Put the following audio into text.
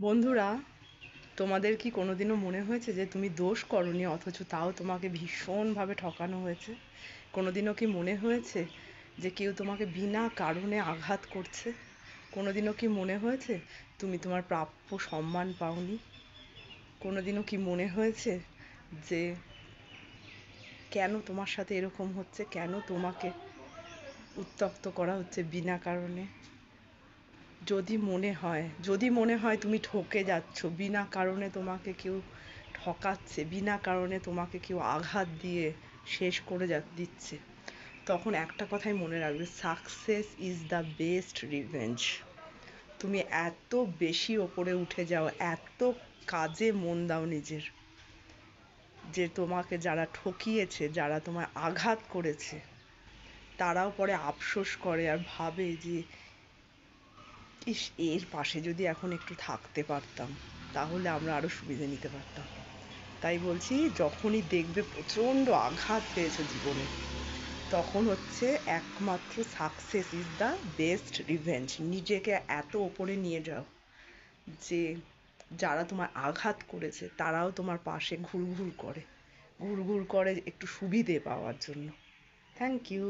বন্ধুরা, তোমাদের কি কোনোদিনও মনে হয়েছে যে তুমি দোষ করনি অথচ তাও তোমাকে ভীষণভাবে ঠকানো হয়েছে? কোনোদিনও কি মনে হয়েছে যে কেউ তোমাকে বিনা কারণে আঘাত করছে? কোনোদিনও কি মনে হয়েছে তুমি তোমার প্রাপ্য সম্মান পাওনি? কোনোদিনও কি মনে হয়েছে যে কেন তোমার সাথে এরকম হচ্ছে, কেন তোমাকে উত্ত্যক্ত করা হচ্ছে বিনা কারণে? যদি মনে হয় তুমি ঠকে যাচ্ছ, বিনা কারণে তোমাকে কেউ ঠকাচ্ছে, বিনা কারণে তোমাকে কেউ আঘাত দিয়ে শেষ করে দিচ্ছে, তখন একটা কথাই মনে রাখবে: success is the best revenge. তুমি এত বেশি ওপরে উঠে যাও, এত কাজে মন দাও নিজের, যে তোমাকে যারা ঠকিয়েছে, যারা তোমায় আঘাত করেছে, তারাও পরে আফসোস করে আর ভাবে যে ইস, এর পাশে যদি এখন একটু থাকতে পারতাম, তাহলে আমরা আরো সুবিধে নিতে পারতাম। তাই বলছি, যখনই দেখবে প্রচণ্ড আঘাত পেয়েছো জীবনে, তখন হচ্ছে একমাত্র success is the best revenge. নিজেকে এত ওপরে নিয়ে যাও যে যারা তোমার আঘাত করেছে তারাও তোমার পাশে ঘুরঘুর করে, ঘুরঘুর করে একটু সুবিধে পাওয়ার জন্য। Thank you.